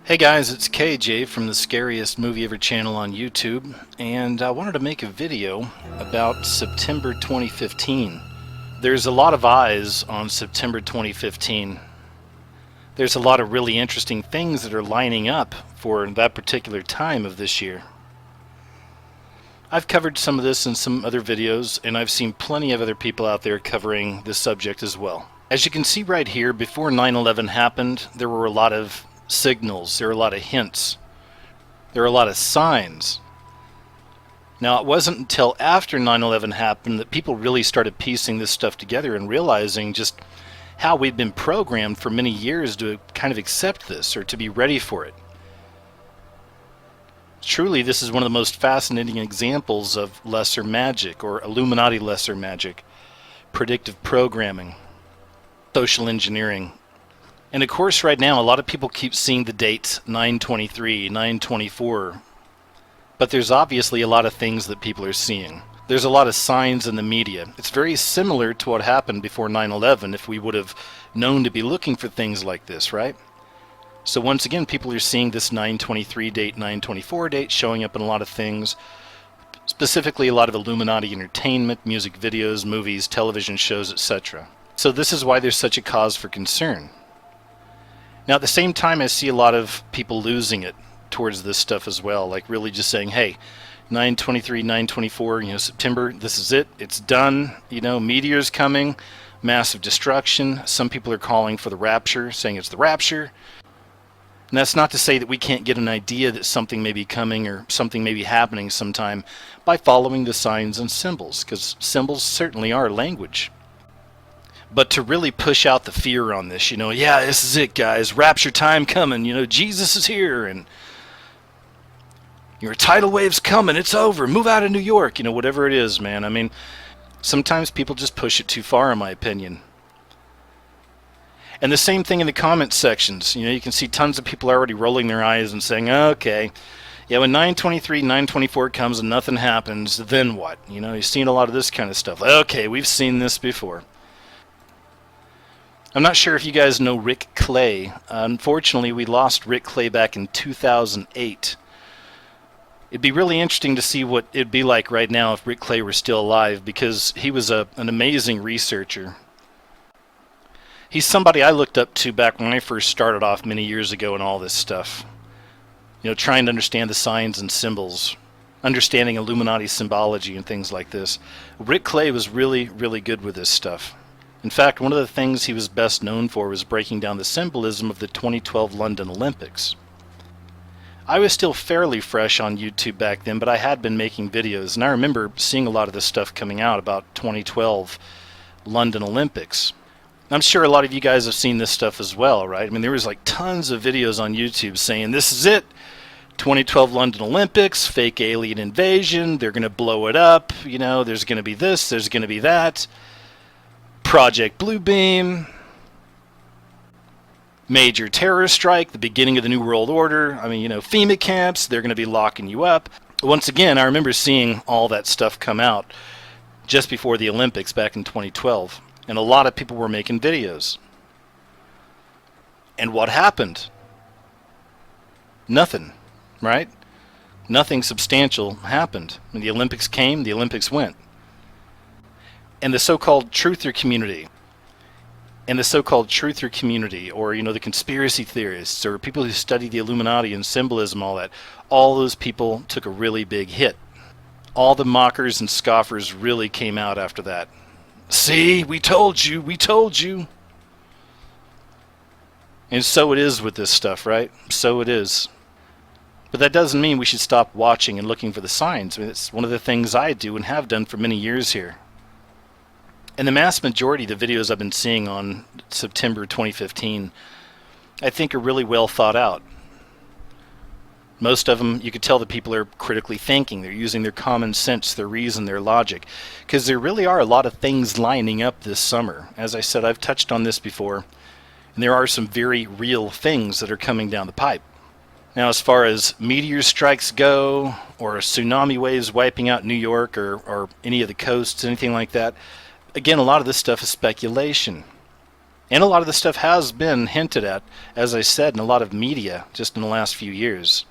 Hey guys, it's KJ from the Scariest Movie Ever channel on YouTube, and I wanted to make a video about September 2015. There's a lot of eyes on September 2015. There's a lot of really interesting things that are lining up for that particular time of this year. I've covered some of this in some other videos, and I've seen plenty of other people out there covering this subject as well. As you can see right here, before 9/11 happened, there were a lot of signals, there were a lot of hints, there were a lot of signs. Now, it wasn't until after 9/11 happened that people really started piecing this stuff together and realizing just how we'd been programmed for many years to kind of accept this or to be ready for it. Truly, this is one of the most fascinating examples of lesser magic, or Illuminati lesser magic, predictive programming, social engineering. And of course, right now, a lot of people keep seeing the dates 9/23, 9/24, but there's obviously a lot of things that people are seeing. There's a lot of signs in the media. It's very similar to what happened before 9/11 if we would have known to be looking for things like this, right? So once again, people are seeing this 9/23 date, 9/24 date showing up in a lot of things, specifically a lot of Illuminati entertainment, music videos, movies, television shows, etc. So this is why there's such a cause for concern. Now, at the same time, I see a lot of people losing it towards this stuff as well, like really just saying, hey, 9/23, 9/24, September, this is it, it's done, meteors coming, massive destruction. Some people are calling for the rapture, saying it's the rapture. And that's not to say that we can't get an idea that something may be coming or something may be happening sometime by following the signs and symbols, because symbols certainly are language. But to really push out the fear on this, yeah, this is it, guys, rapture time coming, Jesus is here, and your tidal wave's coming, it's over, move out of New York, whatever it is, man. I mean, sometimes people just push it too far, in my opinion. And the same thing in the comment sections. You can see tons of people already rolling their eyes and saying, okay, yeah, when 9/23, 9/24 comes and nothing happens, then what? You've seen a lot of this kind of stuff. Okay, we've seen this before. I'm not sure if you guys know Rick Clay. Unfortunately, we lost Rick Clay back in 2008. It'd be really interesting to see what it'd be like right now if Rick Clay were still alive, because he was an amazing researcher. He's somebody I looked up to back when I first started off many years ago in all this stuff. Trying to understand the signs and symbols, understanding Illuminati symbology and things like this. Rick Clay was really, really good with this stuff. In fact, one of the things he was best known for was breaking down the symbolism of the 2012 London Olympics. I was still fairly fresh on YouTube back then, but I had been making videos, and I remember seeing a lot of this stuff coming out about 2012 London Olympics. I'm sure a lot of you guys have seen this stuff as well, right? I mean, there was like tons of videos on YouTube saying, this is it, 2012 London Olympics, fake alien invasion, they're going to blow it up, there's going to be this, there's going to be that. Project Bluebeam, major terror strike, the beginning of the New World Order. I mean, FEMA camps, they're going to be locking you up. Once again, I remember seeing all that stuff come out just before the Olympics back in 2012. And a lot of people were making videos. And what happened? Nothing, right? Nothing substantial happened. When the Olympics came, the Olympics went. And the so-called truther community, or the conspiracy theorists, or people who study the Illuminati and symbolism, all those people took a really big hit. All the mockers and scoffers really came out after that. See, we told you, we told you. And so it is with this stuff, right? So it is. But that doesn't mean we should stop watching and looking for the signs. I mean, it's one of the things I do and have done for many years here. And the mass majority of the videos I've been seeing on September 2015, I think are really well thought out. Most of them, you could tell that people are critically thinking. They're using their common sense, their reason, their logic. Because there really are a lot of things lining up this summer. As I said, I've touched on this before. And there are some very real things that are coming down the pipe. Now, as far as meteor strikes go, or tsunami waves wiping out New York, or any of the coasts, anything like that, again, a lot of this stuff is speculation. And a lot of the stuff has been hinted at, as I said, in a lot of media just in the last few years.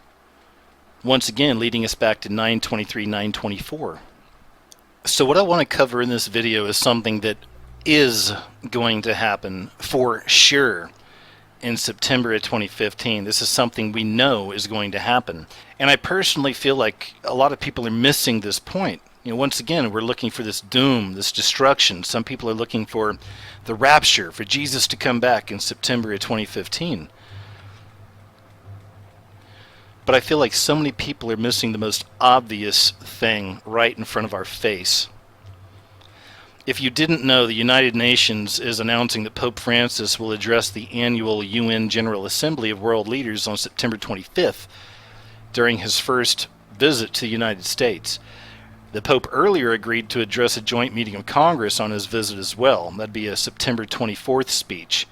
Once again, leading us back to 923, 924. So what I want to cover in this video is something that is going to happen for sure in September of 2015. This is something we know is going to happen. And I personally feel like a lot of people are missing this point. Once again, we're looking for this doom, this destruction. Some people are looking for the rapture, for Jesus to come back in September of 2015. But I feel like so many people are missing the most obvious thing right in front of our face. If you didn't know, the United Nations is announcing that Pope Francis will address the annual UN General Assembly of World Leaders on September 25th during his first visit to the United States. The Pope earlier agreed to address a joint meeting of Congress on his visit as well. That'd be a September 24th speech.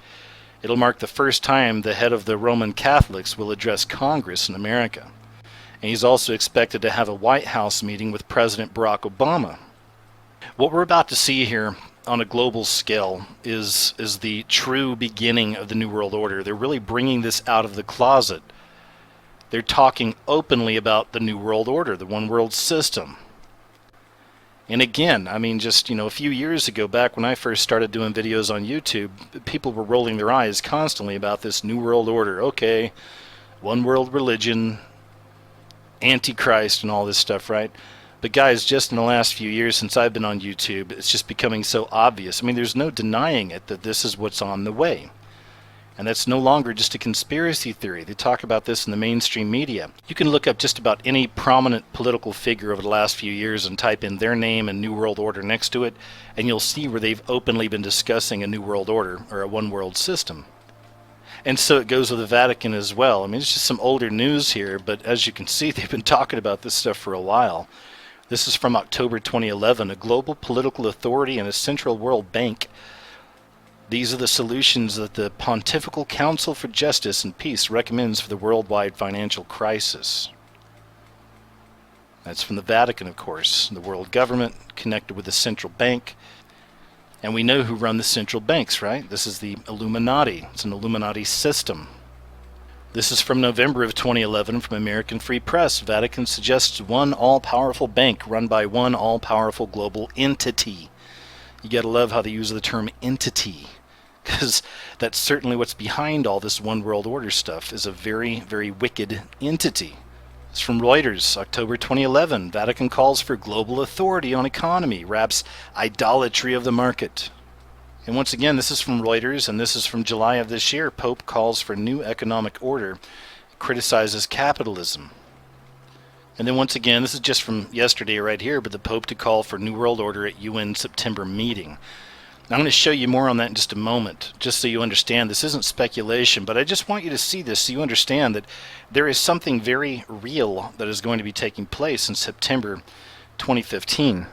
It'll mark the first time the head of the Roman Catholics will address Congress in America. And he's also expected to have a White House meeting with President Barack Obama. What we're about to see here on a global scale is the true beginning of the New World Order. They're really bringing this out of the closet. They're talking openly about the New World Order, the one world system. And again, I mean, just, a few years ago, back when I first started doing videos on YouTube, people were rolling their eyes constantly about this New World Order. Okay, one world religion, Antichrist, and all this stuff, right? But guys, just in the last few years since I've been on YouTube, it's just becoming so obvious. I mean, there's no denying it that this is what's on the way. And that's no longer just a conspiracy theory. They talk about this in the mainstream media. You can look up just about any prominent political figure over the last few years and type in their name and New World Order next to it, and you'll see where they've openly been discussing a New World Order or a one world system. And so it goes with the Vatican as well. I mean, it's just some older news here, but as you can see, they've been talking about this stuff for a while. This is from October 2011, a global political authority and a central world bank. These are the solutions that the Pontifical Council for Justice and Peace recommends for the worldwide financial crisis. That's from the Vatican, of course, the world government connected with the central bank. And we know who run the central banks, right? This is the Illuminati. It's an Illuminati system. This is from November of 2011 from American Free Press. Vatican suggests one all-powerful bank run by one all-powerful global entity. You gotta love how they use the term entity, because that's certainly what's behind all this one world order stuff, is a very, very wicked entity. It's from Reuters, October 2011. Vatican calls for global authority on economy, wraps idolatry of the market. And once again, this is from Reuters, and this is from July of this year. Pope calls for new economic order, criticizes capitalism. And then once again, this is just from yesterday right here, but the Pope to call for New World Order at UN September meeting. Now, I'm going to show you more on that in just a moment, just so you understand. This isn't speculation, but I just want you to see this so you understand that there is something very real that is going to be taking place in September 2015.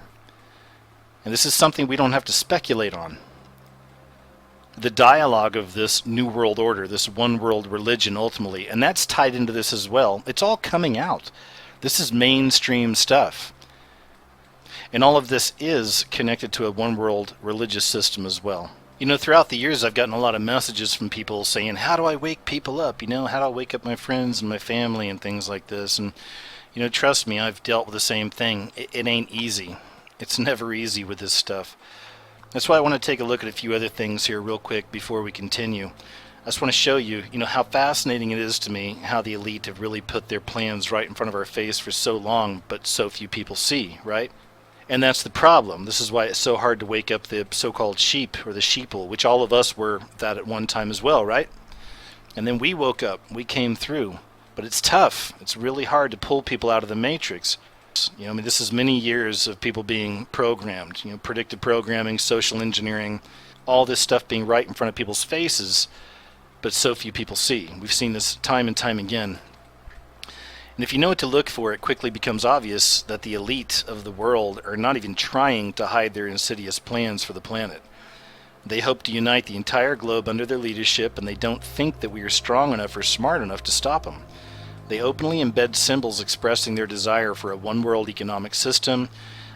And this is something we don't have to speculate on. The dialogue of this New World Order, this one world religion ultimately, and that's tied into this as well. It's all coming out. This is mainstream stuff. And all of this is connected to a one world religious system as well. Throughout the years I've gotten a lot of messages from people saying, how do I wake people up? How do I wake up my friends and my family and things like this? And, trust me, I've dealt with the same thing. It ain't easy. It's never easy with this stuff. That's why I want to take a look at a few other things here real quick before we continue. I just want to show you, how fascinating it is to me how the elite have really put their plans right in front of our face for so long, but so few people see, right? And that's the problem. This is why it's so hard to wake up the so-called sheep or the sheeple, which all of us were that at one time as well, right? And then we woke up, we came through, but it's tough. It's really hard to pull people out of the matrix. This is many years of people being programmed, predictive programming, social engineering, all this stuff being right in front of people's faces, but so few people see. We've seen this time and time again. And if you know what to look for, it quickly becomes obvious that the elite of the world are not even trying to hide their insidious plans for the planet. They hope to unite the entire globe under their leadership, and they don't think that we are strong enough or smart enough to stop them. They openly embed symbols expressing their desire for a one-world economic system,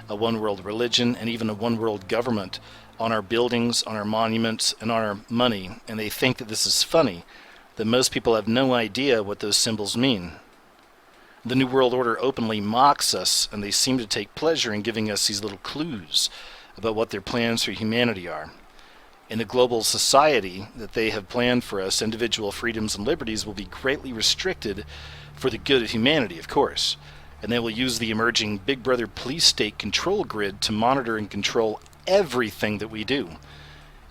a one-world religion, and even a one-world government on our buildings, on our monuments, and on our money, and they think that this is funny, that most people have no idea what those symbols mean. The New World Order openly mocks us, and they seem to take pleasure in giving us these little clues about what their plans for humanity are. In the global society that they have planned for us, individual freedoms and liberties will be greatly restricted for the good of humanity, of course. And they will use the emerging Big Brother police state control grid to monitor and control everything that we do.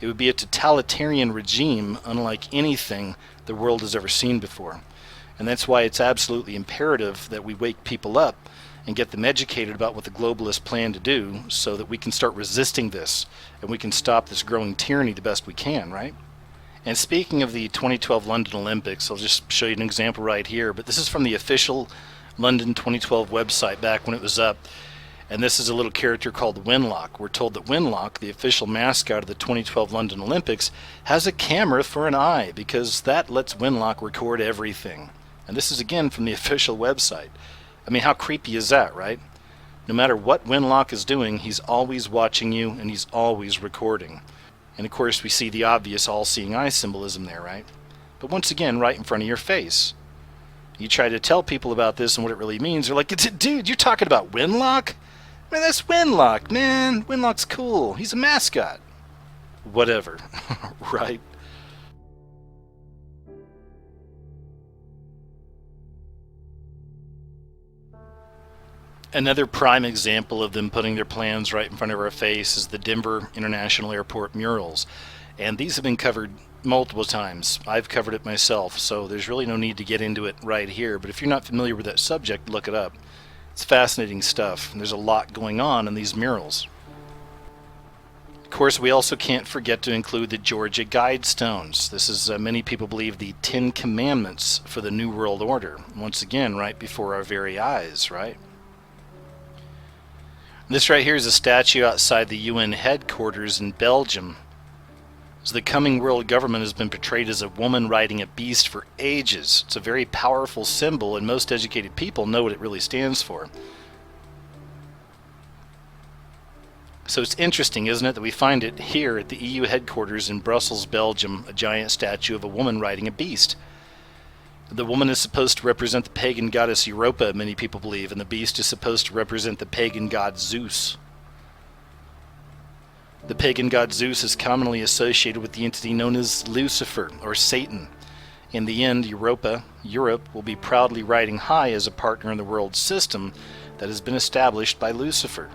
It would be a totalitarian regime unlike anything the world has ever seen before. And that's why it's absolutely imperative that we wake people up and get them educated about what the globalists plan to do so that we can start resisting this and we can stop this growing tyranny the best we can, right? And speaking of the 2012 London Olympics, I'll just show you an example right here, but this is from the official London 2012 website back when it was up. And this is a little character called Winlock. We're told that Winlock, the official mascot of the 2012 London Olympics, has a camera for an eye because that lets Winlock record everything. And this is again from the official website. I mean, how creepy is that, right? No matter what Winlock is doing, he's always watching you and he's always recording. And of course we see the obvious all-seeing eye symbolism there, right? But once again, right in front of your face. You try to tell people about this and what it really means, they're like, dude, you're talking about Winlock? Man, that's Winlock, man. Winlock's cool. He's a mascot. Whatever, right? Another prime example of them putting their plans right in front of our face is the Denver International Airport murals. And these have been covered multiple times. I've covered it myself, so there's really no need to get into it right here. But if you're not familiar with that subject, look it up. It's fascinating stuff, and there's a lot going on in these murals. Of course, we also can't forget to include the Georgia Guidestones. This is, many people believe, the 10 Commandments for the New World Order. Once again, right before our very eyes, right? This right here is a statue outside the UN headquarters in Belgium. So the coming world government has been portrayed as a woman riding a beast for ages. It's a very powerful symbol, and most educated people know what it really stands for. So it's interesting, isn't it, that we find it here at the EU headquarters in Brussels, Belgium, a giant statue of a woman riding a beast. The woman is supposed to represent the pagan goddess Europa, many people believe, and the beast is supposed to represent the pagan god Zeus. The pagan god Zeus is commonly associated with the entity known as Lucifer, or Satan. In the end, Europe, will be proudly riding high as a partner in the world system that has been established by Lucifer.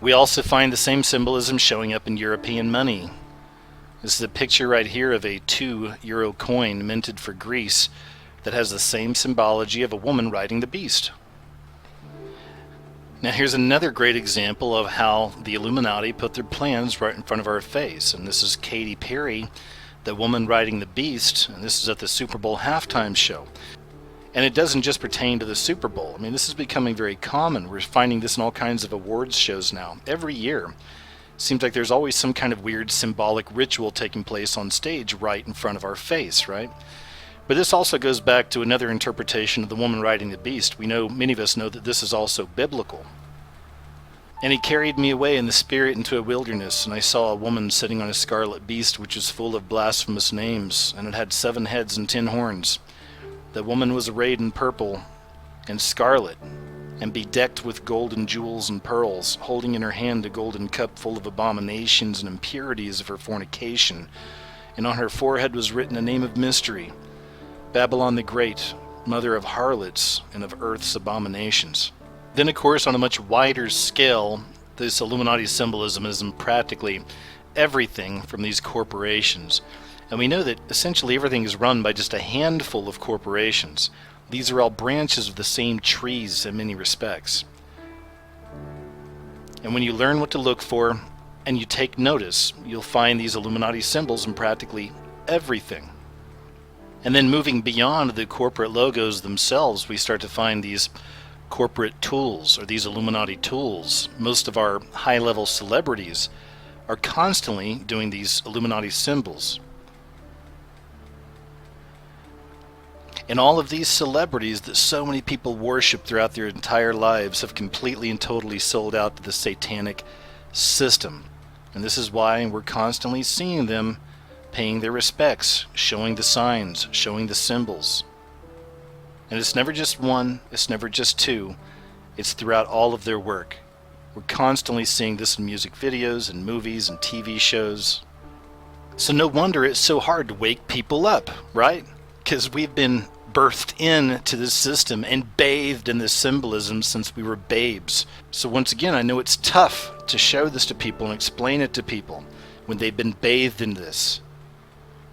We also find the same symbolism showing up in European money. This is a picture right here of a €2 coin minted for Greece that has the same symbology of a woman riding the beast. Now here's another great example of how the Illuminati put their plans right in front of our face. And this is Katy Perry, the woman riding the beast, and this is at the Super Bowl halftime show. And it doesn't just pertain to the Super Bowl. I mean, this is becoming very common. We're finding this in all kinds of awards shows now. Every year, it seems like there's always some kind of weird symbolic ritual taking place on stage right in front of our face, right? But this also goes back to another interpretation of the woman riding the beast. We know, many of us know, that this is also biblical. And he carried me away in the spirit into a wilderness, and I saw a woman sitting on a scarlet beast which was full of blasphemous names, and it had 7 heads and 10 horns. The woman was arrayed in purple and scarlet, and bedecked with golden jewels and pearls, holding in her hand a golden cup full of abominations and impurities of her fornication. And on her forehead was written a name of mystery, Babylon the Great, mother of harlots and of earth's abominations. Then, of course, on a much wider scale, this Illuminati symbolism is in practically everything from these corporations. And we know that essentially everything is run by just a handful of corporations. These are all branches of the same trees in many respects. And when you learn what to look for and you take notice, you'll find these Illuminati symbols in practically everything. And then moving beyond the corporate logos themselves, we start to find these corporate tools, or these Illuminati tools. Most of our high-level celebrities are constantly doing these Illuminati symbols. And all of these celebrities that so many people worship throughout their entire lives have completely and totally sold out to the satanic system. And this is why we're constantly seeing them paying their respects, showing the signs, showing the symbols. And it's never just one, it's never just two, it's throughout all of their work. We're constantly seeing this in music videos and movies and TV shows. So no wonder it's so hard to wake people up, right? Because we've been birthed into this system and bathed in this symbolism since we were babes. So once again, I know it's tough to show this to people and explain it to people when they've been bathed in this.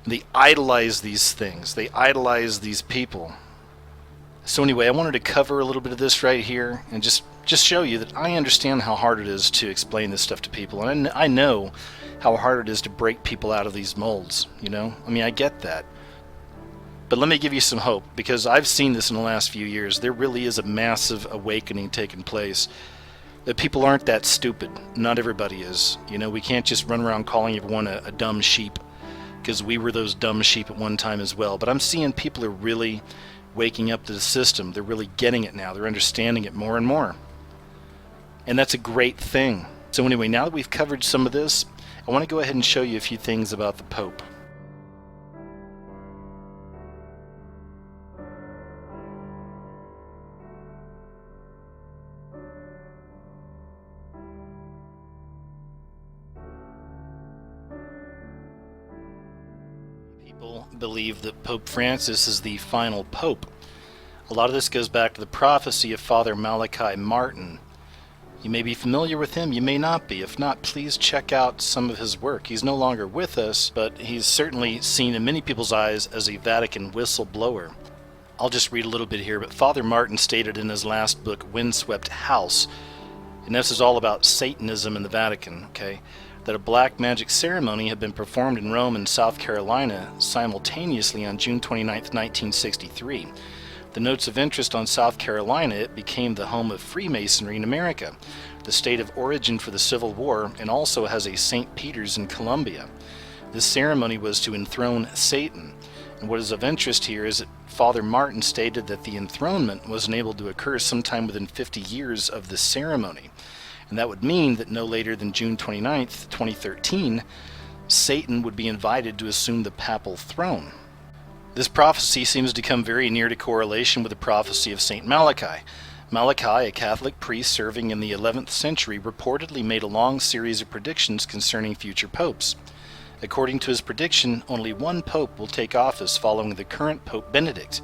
They idolize these things. They idolize these people. So anyway, I wanted to cover a little bit of this right here and just show you that I understand how hard it is to explain this stuff to people. And I know how hard it is to break people out of these molds, you know? I mean, I get that. But let me give you some hope, because I've seen this in the last few years. There really is a massive awakening taking place. That people aren't that stupid. Not everybody is. You know, we can't just run around calling everyone a dumb sheep, because we were those dumb sheep at one time as well. But I'm seeing people are really waking up to the system. They're really getting it now. They're understanding it more and more. And that's a great thing. So anyway, now that we've covered some of this, I want to go ahead and show you a few things about the Pope. People believe that Pope Francis is the final pope. A lot of this goes back to the prophecy of Father Malachi Martin. You may be familiar with him, you may not be. If not, please check out some of his work. He's no longer with us, but he's certainly seen in many people's eyes as a Vatican whistleblower. I'll just read a little bit here, but Father Martin stated in his last book, Windswept House, and this is all about Satanism in the Vatican, okay, that a black magic ceremony had been performed in Rome and South Carolina simultaneously on June 29, 1963. The notes of interest on South Carolina, it became the home of Freemasonry in America, the state of origin for the Civil War, and also has a St. Peter's in Columbia. This ceremony was to enthrone Satan, and what is of interest here is that Father Martin stated that the enthronement was unable to occur sometime within 50 years of the ceremony, and that would mean that no later than June 29, 2013, Satan would be invited to assume the papal throne. This prophecy seems to come very near to correlation with the prophecy of St. Malachi. Malachi, a Catholic priest serving in the 11th century, reportedly made a long series of predictions concerning future popes. According to his prediction, only one pope will take office following the current Pope Benedict.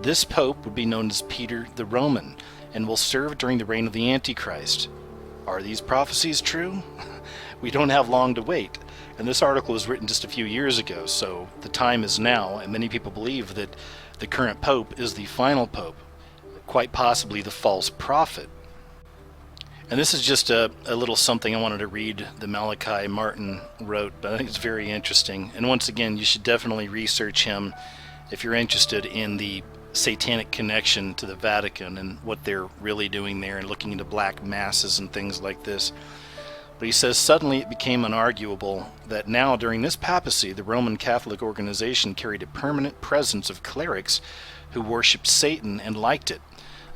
This pope would be known as Peter the Roman and will serve during the reign of the Antichrist. Are these prophecies true? We don't have long to wait. And this article was written just a few years ago, so the time is now, and many people believe that the current pope is the final pope, quite possibly the false prophet. And this is just a little something I wanted to read that Malachi Martin wrote, but I think it's very interesting. And once again, you should definitely research him if you're interested in the satanic connection to the Vatican and what they're really doing there and looking into black masses and things like this. But he says, suddenly it became unarguable that now during this papacy, the Roman Catholic organization carried a permanent presence of clerics who worshipped Satan and liked it,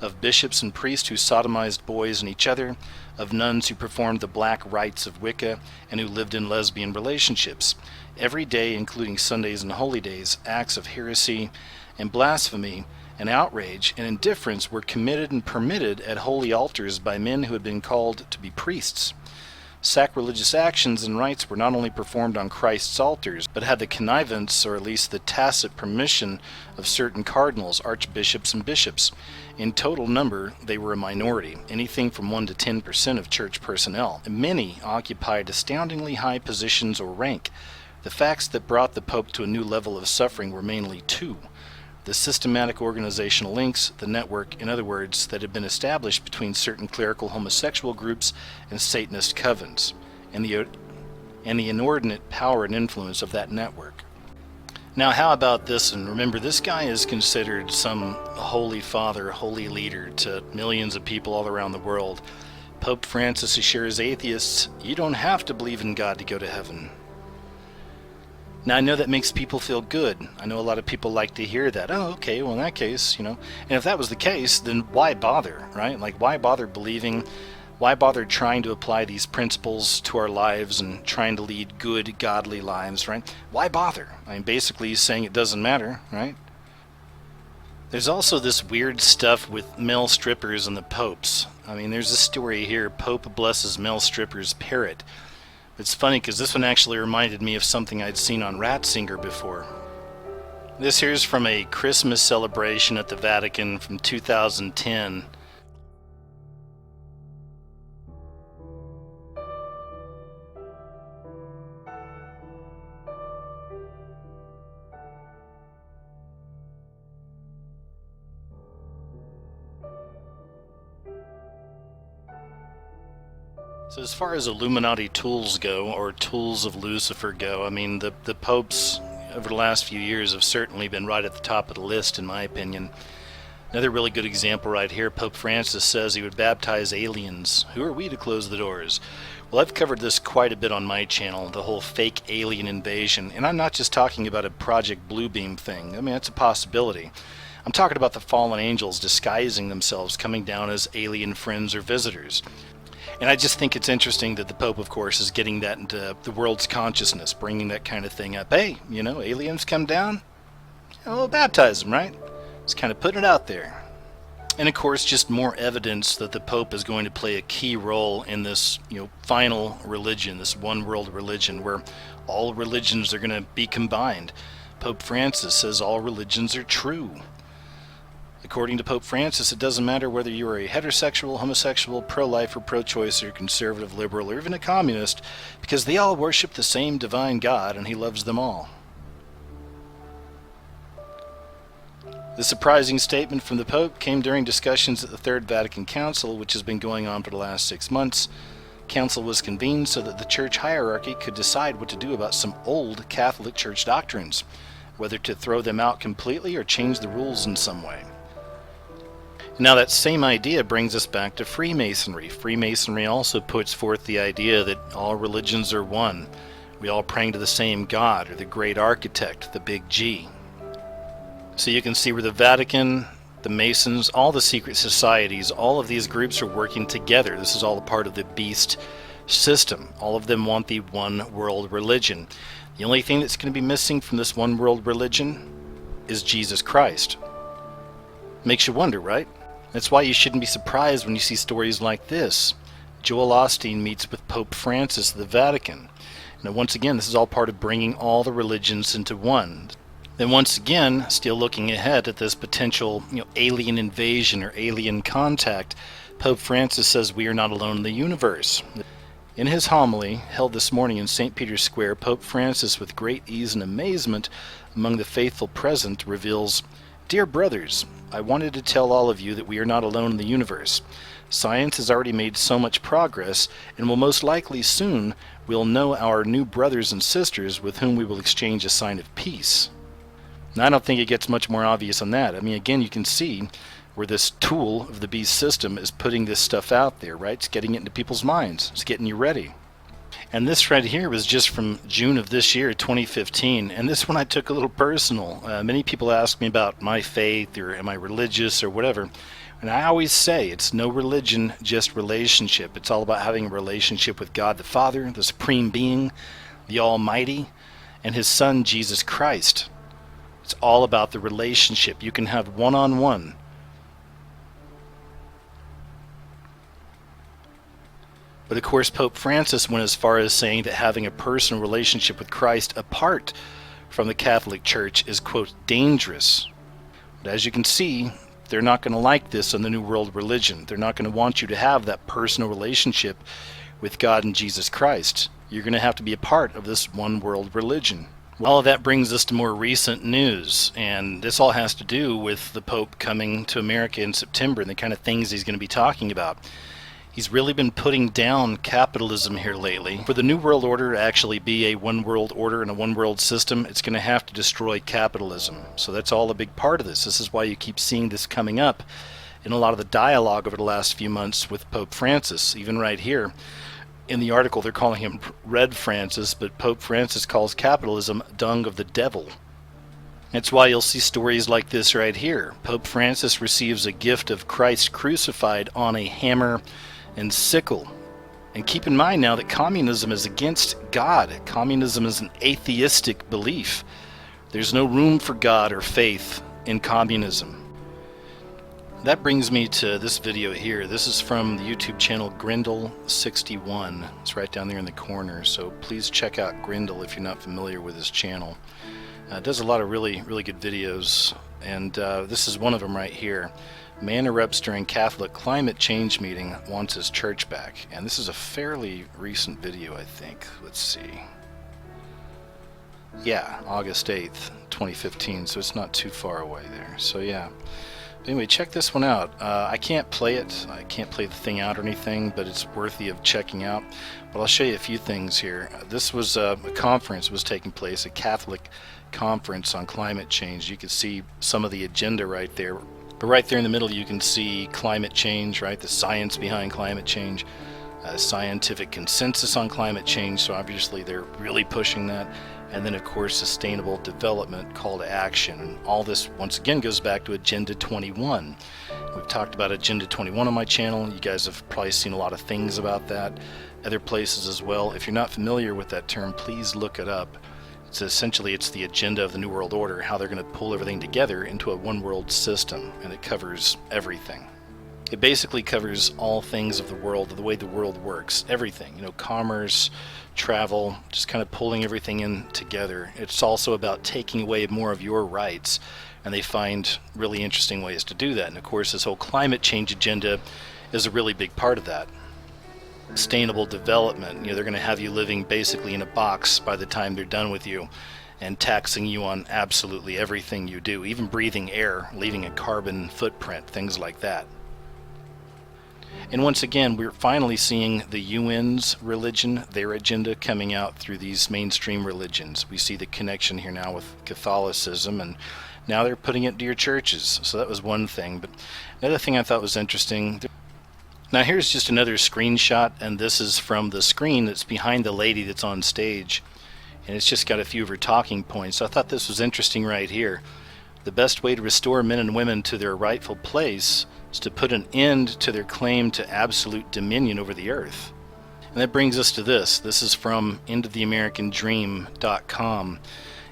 of bishops and priests who sodomized boys and each other, of nuns who performed the black rites of Wicca and who lived in lesbian relationships. Every day, including Sundays and holy days, acts of heresy and blasphemy and outrage and indifference were committed and permitted at holy altars by men who had been called to be priests. Sacrilegious actions and rites were not only performed on Christ's altars, but had the connivance, or at least the tacit permission, of certain cardinals, archbishops, and bishops. In total number, they were a minority, anything from 1 to 10% of church personnel. And many occupied astoundingly high positions or rank. The facts that brought the Pope to a new level of suffering were mainly two: the systematic organizational links, the network, in other words, that had been established between certain clerical homosexual groups and Satanist covens, and the inordinate power and influence of that network. Now, how about this? And remember, this guy is considered some holy father, holy leader to millions of people all around the world. Pope Francis assures atheists, you don't have to believe in God to go to heaven. Now, I know that makes people feel good. I know a lot of people like to hear that. Oh, okay, well, in that case, and if that was the case, then why bother, right? Like, why bother believing Why bother trying to apply these principles to our lives and trying to lead good, godly lives, right? Why bother? I mean, basically he's saying it doesn't matter, right? There's also this weird stuff with male strippers and the popes. I mean, there's a story here, Pope blesses male stripper's parrot. It's funny because this one actually reminded me of something I'd seen on Ratzinger before. This here's from a Christmas celebration at the Vatican from 2010. So as far as Illuminati tools go, or tools of Lucifer go, I mean, the popes over the last few years have certainly been right at the top of the list, in my opinion. Another really good example right here, Pope Francis says he would baptize aliens. Who are we to close the doors? Well, I've covered this quite a bit on my channel, the whole fake alien invasion, and I'm not just talking about a Project Bluebeam thing. I mean, that's a possibility. I'm talking about the fallen angels disguising themselves, coming down as alien friends or visitors. And I just think it's interesting that the Pope, of course, is getting that into the world's consciousness, bringing that kind of thing up. Hey, aliens come down, we'll baptize them, right? Just kind of putting it out there. And of course, just more evidence that the Pope is going to play a key role in this, final religion, this one world religion, where all religions are going to be combined. Pope Francis says all religions are true. According to Pope Francis, it doesn't matter whether you are a heterosexual, homosexual, pro-life or pro-choice or conservative, liberal, or even a communist, because they all worship the same divine God and he loves them all. The surprising statement from the Pope came during discussions at the Third Vatican Council, which has been going on for the last 6 months. Council was convened so that the church hierarchy could decide what to do about some old Catholic Church doctrines, whether to throw them out completely or change the rules in some way. Now that same idea brings us back to Freemasonry. Freemasonry also puts forth the idea that all religions are one. We all praying to the same God, or the great architect, the big G. So you can see where the Vatican, the Masons, all the secret societies, all of these groups are working together. This is all a part of the beast system. All of them want the one world religion. The only thing that's going to be missing from this one world religion is Jesus Christ. Makes you wonder, right? That's why you shouldn't be surprised when you see stories like this. Joel Osteen meets with Pope Francis at the Vatican. Now, once again, this is all part of bringing all the religions into one. Then once again, still looking ahead at this potential alien invasion or alien contact, Pope Francis says we are not alone in the universe. In his homily, held this morning in St. Peter's Square, Pope Francis, with great ease and amazement among the faithful present, reveals, "Dear brothers, I wanted to tell all of you that we are not alone in the universe. Science has already made so much progress, and will most likely soon we'll know our new brothers and sisters with whom we will exchange a sign of peace." Now, I don't think it gets much more obvious than that. I mean, again, you can see where this tool of the beast system is putting this stuff out there, right? It's getting it into people's minds. It's getting you ready. And this right here was just from June of this year, 2015. And this one I took a little personal. Many people ask me about my faith, or am I religious, or whatever. And I always say it's no religion, just relationship. It's all about having a relationship with God the Father, the Supreme Being, the Almighty, and His Son, Jesus Christ. It's all about the relationship. You can have one-on-one. But of course, Pope Francis went as far as saying that having a personal relationship with Christ apart from the Catholic Church is, quote, dangerous. But as you can see, they're not going to like this in the New World religion. They're not going to want you to have that personal relationship with God and Jesus Christ. You're going to have to be a part of this one world religion. All of that brings us to more recent news, and this all has to do with the Pope coming to America in September and the kind of things he's going to be talking about. He's really been putting down capitalism here lately. For the New World Order to actually be a one world order and a one world system, it's going to have to destroy capitalism. So that's all a big part of this. This is why you keep seeing this coming up in a lot of the dialogue over the last few months with Pope Francis. Even right here in the article, they're calling him Red Francis, but Pope Francis calls capitalism dung of the devil. That's why you'll see stories like this right here. Pope Francis receives a gift of Christ crucified on a hammer and sickle. And keep in mind now that communism is against God. Communism is an atheistic belief. There's no room for God or faith in communism. That brings me to this video here. This is from the YouTube channel Grindle61. It's right down there in the corner, so please check out Grindle if you're not familiar with his channel. It does a lot of really good videos, and this is one of them right here. Man erupts during Catholic climate change meeting, wants his church back. And this is a fairly recent video, I think. Let's see. Yeah, August 8th, 2015, so it's not too far away there. So yeah. Anyway, check this one out. I can't play it. I can't play the thing out or anything, but it's worthy of checking out. But I'll show you a few things here. This was a conference was taking place, a Catholic conference on climate change. You can see some of the agenda right there. But right there in the middle you can see climate change, right? The science behind climate change, scientific consensus on climate change, so obviously they're really pushing that. And then of course sustainable development, call to action. And all this once again goes back to Agenda 21. We've talked about Agenda 21 on my channel. You guys have probably seen a lot of things about other places as well. If you're not familiar with that term, please look it up. It's essentially the agenda of the New World Order, how they're going to pull everything together into a one world system, and it covers everything. It basically covers all things of the world, the way the world works, everything, commerce, travel, just kind of pulling everything in together. It's also about taking away more of your rights, and they find really interesting ways to do that. And of course this whole climate change agenda is a really big part of that. Sustainable development, they're going to have you living basically in a box by the time they're done with you, and taxing you on absolutely everything you do, even breathing air, leaving a carbon footprint, things like that. And once again, we're finally seeing the UN's religion, their agenda, coming out through these mainstream religions. We see the connection here now with Catholicism, and now they're putting it to your churches. So that was one thing. But another thing I thought was interesting. Now here's just another screenshot, and this is from the screen that's behind the lady that's on stage. And it's just got a few of her talking points. So I thought this was interesting right here. The best way to restore men and women to their rightful place is to put an end to their claim to absolute dominion over the earth. And that brings us to this. This is from endoftheamericandream.com.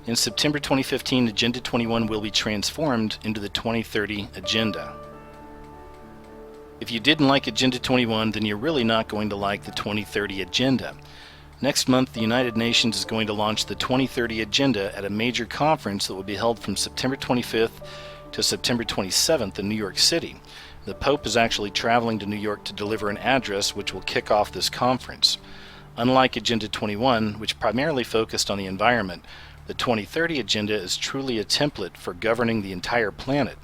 In September 2015, Agenda 21 will be transformed into the 2030 Agenda. If you didn't like Agenda 21, then you're really not going to like the 2030 Agenda. Next month, the United Nations is going to launch the 2030 Agenda at a major conference that will be held from September 25th to September 27th in New York City. The Pope is actually traveling to New York to deliver an address which will kick off this conference. Unlike Agenda 21, which primarily focused on the environment, the 2030 Agenda is truly a template for governing the entire planet.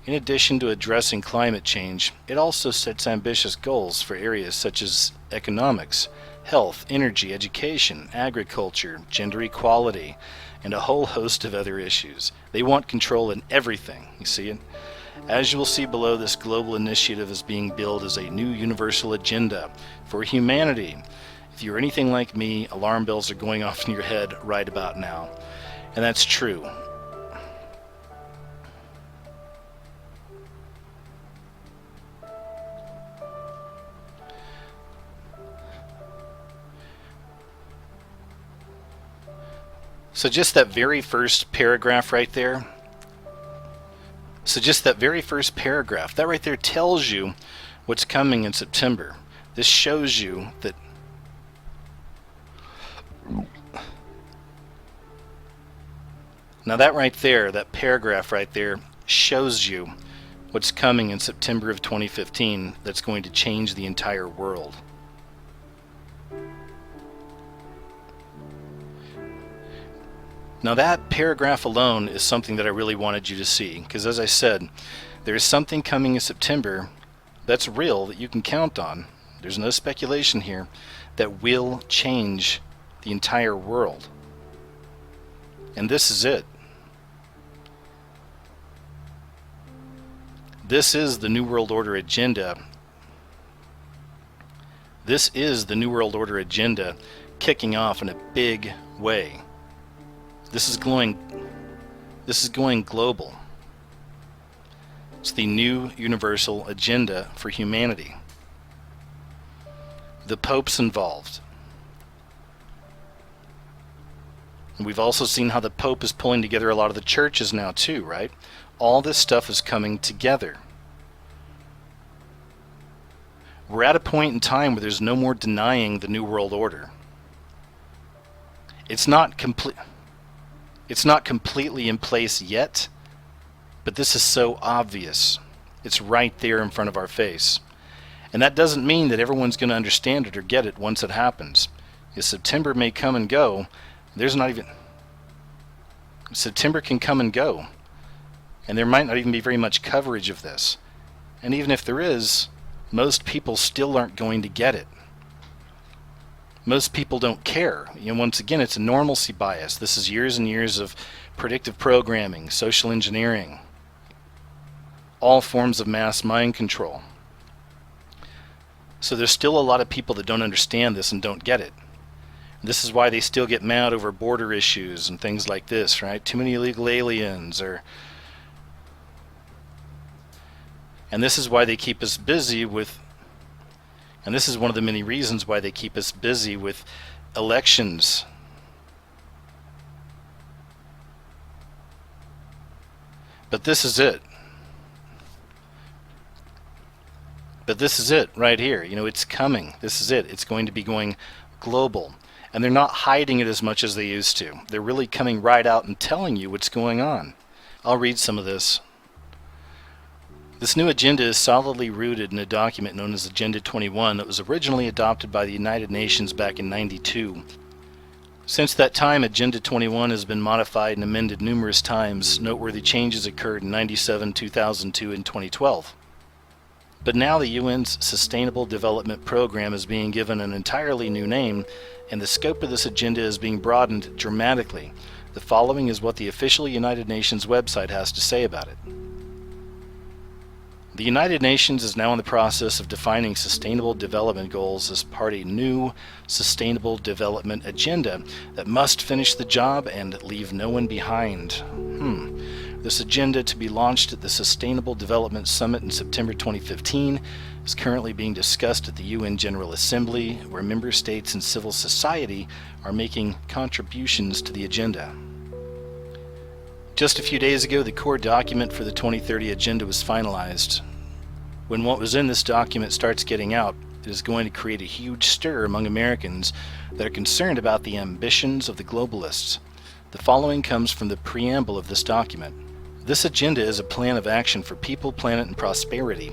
In addition to addressing climate change, it also sets ambitious goals for areas such as economics, health, energy, education, agriculture, gender equality, and a whole host of other issues. They want control in everything, you see it? As you will see below, this global initiative is being billed as a new universal agenda for humanity. If you're anything like me, alarm bells are going off in your head right about now. And that's true. So just that very first paragraph right there, that right there tells you what's coming in September. This shows you that now that right there, that paragraph right there shows you what's coming in September of 2015 that's going to change the entire world. Now that paragraph alone is something that I really wanted you to see, because as I said, there is something coming in September that's real, that you can count on. There's no speculation here, that will change the entire world. And this is it. This is the New World Order agenda. This is the New World Order agenda kicking off in a big way. This is going global. It's the new universal agenda for humanity. The Pope's involved. And we've also seen how the Pope is pulling together a lot of the churches now too, right? All this stuff is coming together. We're at a point in time where there's no more denying the New World Order. It's not completely in place yet, but this is so obvious. It's right there in front of our face. And that doesn't mean that everyone's going to understand it or get it once it happens. September may come and go. September can come and go. And there might not even be very much coverage of this. And even if there is, most people still aren't going to get it. Most people don't care. Once again, it's a normalcy bias. This is years and years of predictive programming, social engineering, all forms of mass mind control. So there's still a lot of people that don't understand this and don't get it. This is why they still get mad over border issues and things like this, right? Too many illegal aliens, and this is why they keep us busy with, and this is one of the many reasons why they keep us busy with elections. But this is it. But this is it right here. It's coming. This is it. It's going to be going global. And they're not hiding it as much as they used to. They're really coming right out and telling you what's going on. I'll read some of this. This new agenda is solidly rooted in a document known as Agenda 21 that was originally adopted by the United Nations back in '92. Since that time, Agenda 21 has been modified and amended numerous times. Noteworthy changes occurred in '97, 2002, and 2012. But now the UN's Sustainable Development Program is being given an entirely new name, and the scope of this agenda is being broadened dramatically. The following is what the official United Nations website has to say about it. The United Nations is now in the process of defining sustainable development goals as part of a new sustainable development agenda that must finish the job and leave no one behind. This agenda, to be launched at the Sustainable Development Summit in September 2015, is currently being discussed at the UN General Assembly, where member states and civil society are making contributions to the agenda. Just a few days ago, the core document for the 2030 agenda was finalized. When what was in this document starts getting out, it is going to create a huge stir among Americans that are concerned about the ambitions of the globalists. The following comes from the preamble of this document. This agenda is a plan of action for people, planet, and prosperity.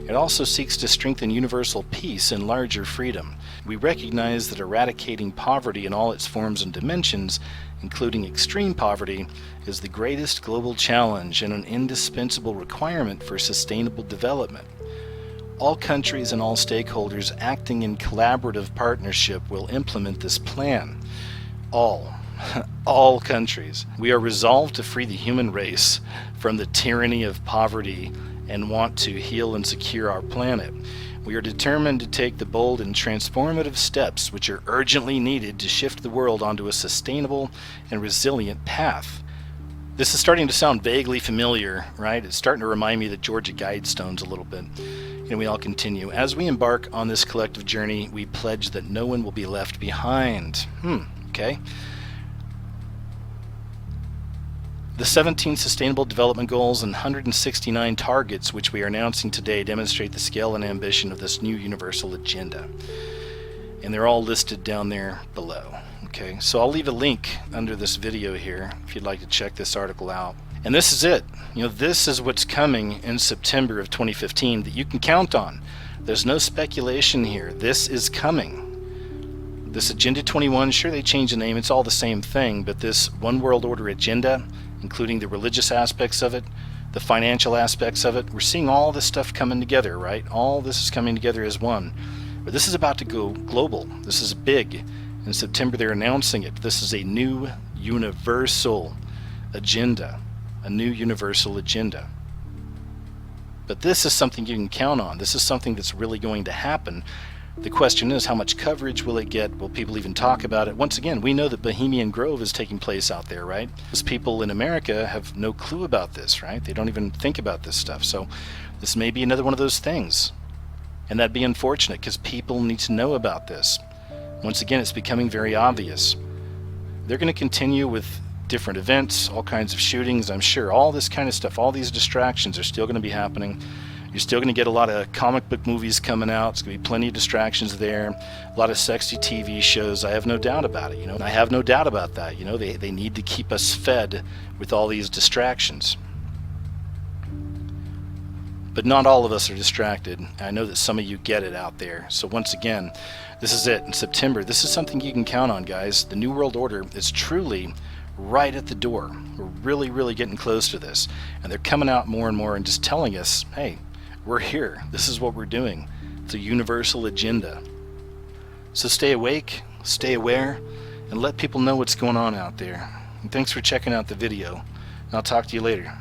It also seeks to strengthen universal peace and larger freedom. We recognize that eradicating poverty in all its forms and dimensions, including extreme poverty, is the greatest global challenge and an indispensable requirement for sustainable development. All countries and all stakeholders acting in collaborative partnership will implement this plan. All countries. We are resolved to free the human race from the tyranny of poverty and want to heal and secure our planet. We are determined to take the bold and transformative steps which are urgently needed to shift the world onto a sustainable and resilient path. This is starting to sound vaguely familiar, right? It's starting to remind me of the Georgia Guidestones a little bit. And we all continue. As we embark on this collective journey, we pledge that no one will be left behind. Okay. The 17 Sustainable Development Goals and 169 targets which we are announcing today demonstrate the scale and ambition of this new universal agenda. And they're all listed down there below. Okay, so I'll leave a link under this video here if you'd like to check this article out. And this is it. This is what's coming in September of 2015 that you can count on. There's no speculation here. This is coming. This Agenda 21, sure they changed the name, it's all the same thing, but this One World Order agenda, including the religious aspects of it, the financial aspects of it, we're seeing all this stuff coming together, right? All this is coming together as one. But this is about to go global. This is big. In September they're announcing it. This is a new universal agenda. A new universal agenda. But this is something you can count on. This is something that's really going to happen. The question is, how much coverage will it get? Will people even talk about it? Once again, we know that Bohemian Grove is taking place out there, right? Because people in America have no clue about this, right? They don't even think about this stuff. So this may be another one of those things. And that'd be unfortunate because people need to know about this. Once again, it's becoming very obvious. They're going to continue with different events, all kinds of shootings, I'm sure. All this kind of stuff, all these distractions are still going to be happening. You're still going to get a lot of comic book movies coming out. It's going to be plenty of distractions there. A lot of sexy TV shows. I have no doubt about it. I have no doubt about that. They need to keep us fed with all these distractions. But not all of us are distracted. I know that some of you get it out there. So once again, this is it. In September, this is something you can count on, guys. The New World Order is truly right at the door. We're really, really getting close to this. And they're coming out more and more and just telling us, hey, we're here. This is what we're doing. It's a universal agenda. So stay awake, stay aware, and let people know what's going on out there. And thanks for checking out the video. And I'll talk to you later.